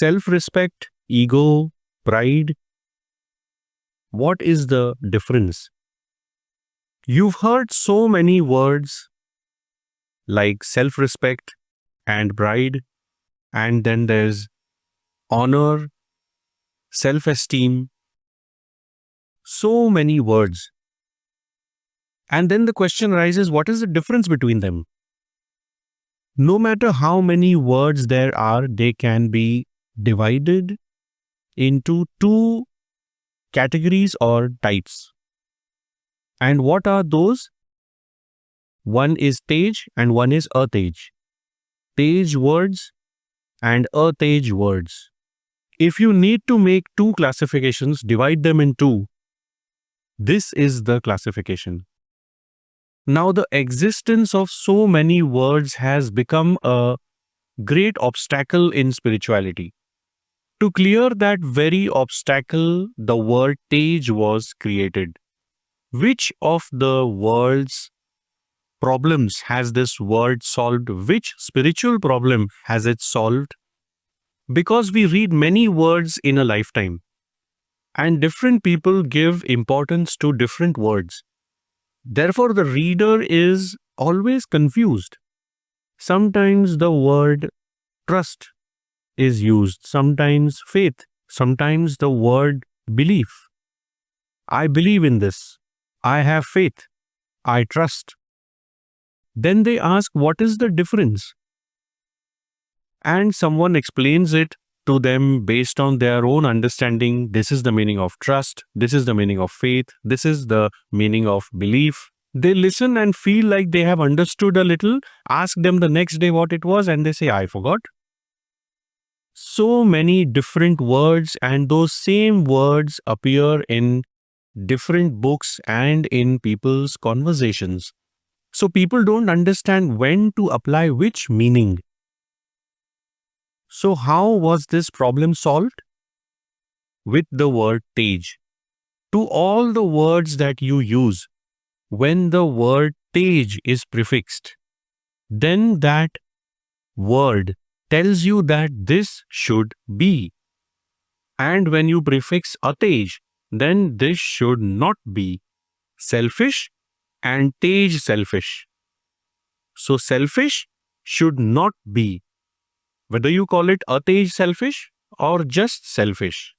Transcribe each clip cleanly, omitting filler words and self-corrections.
self-respect, ego, pride. What is the difference? You've heard so many words like self-respect and pride, and then there's honor, self-esteem, so many words. And then the question arises, what is the difference between them? No matter how many words there are, they can be divided into two categories or types. And what are those? One is Tej and one is Atej. Tej words and Atej words. If you need to make two classifications, divide them in two. This is the classification. Now, the existence of so many words has become a great obstacle in spirituality. To clear that very obstacle, the word Tej was created. Which of the world's problems has this word solved? Which spiritual problem has it solved? Because we read many words in a lifetime, and different people give importance to different words. Therefore, the reader is always confused. Sometimes the word trust is used, sometimes faith, sometimes the word belief. I believe in this. I have faith. I trust. Then they ask, what is the difference? And someone explains it to them based on their own understanding. This is the meaning of trust. This is the meaning of faith. This is the meaning of belief. They listen and feel like they have understood a little. Ask them the next day what it was and they say, I forgot. So many different words, and those same words appear in different books and in people's conversations. So people don't understand when to apply which meaning. So how was this problem solved? With the word Tej. To all the words that you use, when the word Tej is prefixed, then that word tells you that this should be. And when you prefix Atej, then this should not be. Selfish and Tej selfish. So selfish should not be. Whether you call it Atej selfish or just selfish.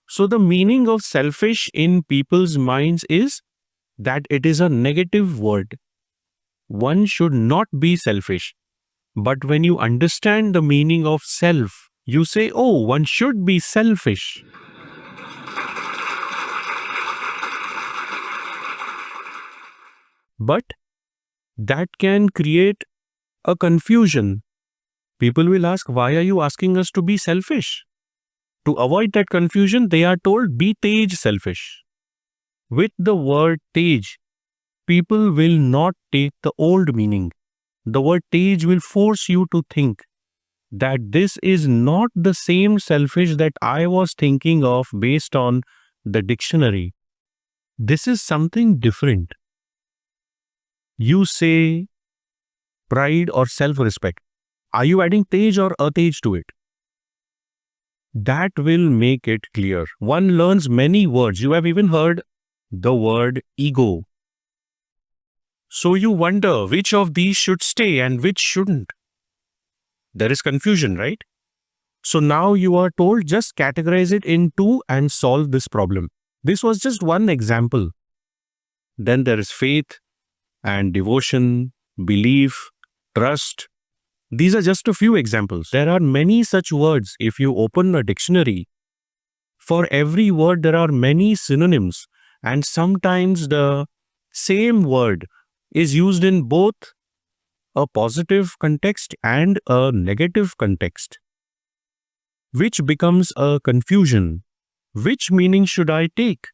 So the meaning of selfish in people's minds is that it is a negative word. One should not be selfish. But when you understand the meaning of self, you say, oh, one should be selfish. But that can create a confusion. People will ask, why are you asking us to be selfish? To avoid that confusion, they are told, be Tej selfish. With the word Tej, people will not take the old meaning. The word Tej will force you to think that this is not the same selfish that I was thinking of based on the dictionary. This is something different. You say pride or self-respect. Are you adding Tej or Atej to it? That will make it clear. One learns many words. You have even heard the word ego. So you wonder which of these should stay and which shouldn't. There is confusion, right? So now you are told just categorize it in two and solve this problem. This was just one example. Then there is faith and devotion, belief, trust. These are just a few examples. There are many such words. If you open a dictionary, for every word there are many synonyms, and sometimes the same word is used in both a positive context and a negative context, which becomes a confusion. Which meaning should I take?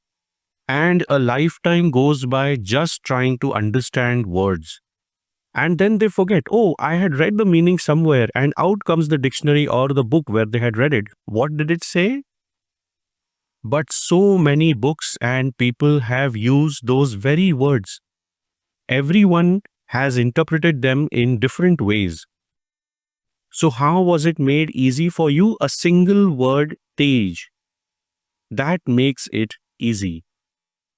And a lifetime goes by just trying to understand words. And then they forget, oh, I had read the meaning somewhere, and out comes the dictionary or the book where they had read it. What did it say? But so many books and people have used those very words. Everyone has interpreted them in different ways. So how was it made easy for you? A single word, Tej. That makes it easy.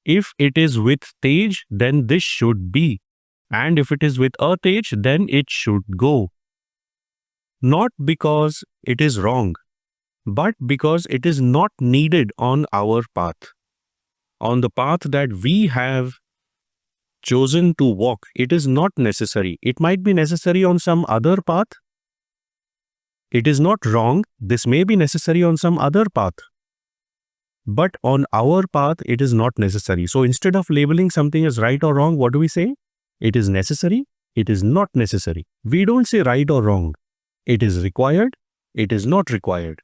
If it is with Tej, then this should be. And if it is with a Tej, then it should go. Not because it is wrong, but because it is not needed on our path. On the path that we have chosen to walk, it is not necessary. It might be necessary on some other path. It is not wrong. This may be necessary on some other path. But on our path, it is not necessary. So instead of labeling something as right or wrong, what do we say? It is necessary. It is not necessary. We don't say right or wrong. It is required. It is not required.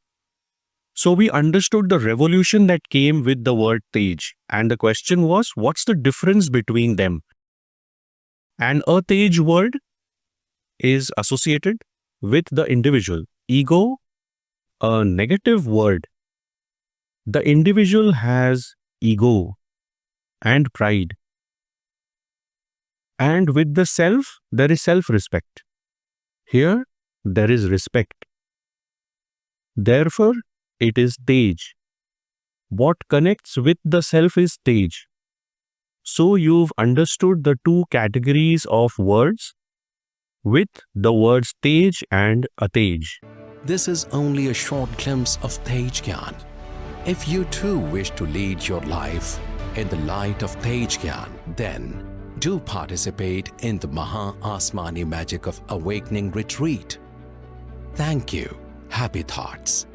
So we understood the revolution that came with the word Tej. And the question was, what's the difference between them? And a Tej word is associated with the individual. Ego, a negative word. The individual has ego and pride. And with the self, there is self-respect. Here, there is respect. Therefore, it is Tej. What connects with the self is Tej. So you've understood the two categories of words with the words Tej and Atej. This is only a short glimpse of Tej Gyan. If you too wish to lead your life in the light of Tej Gyan, then do participate in the Maha Asmani Magic of Awakening Retreat. Thank you. Happy thoughts.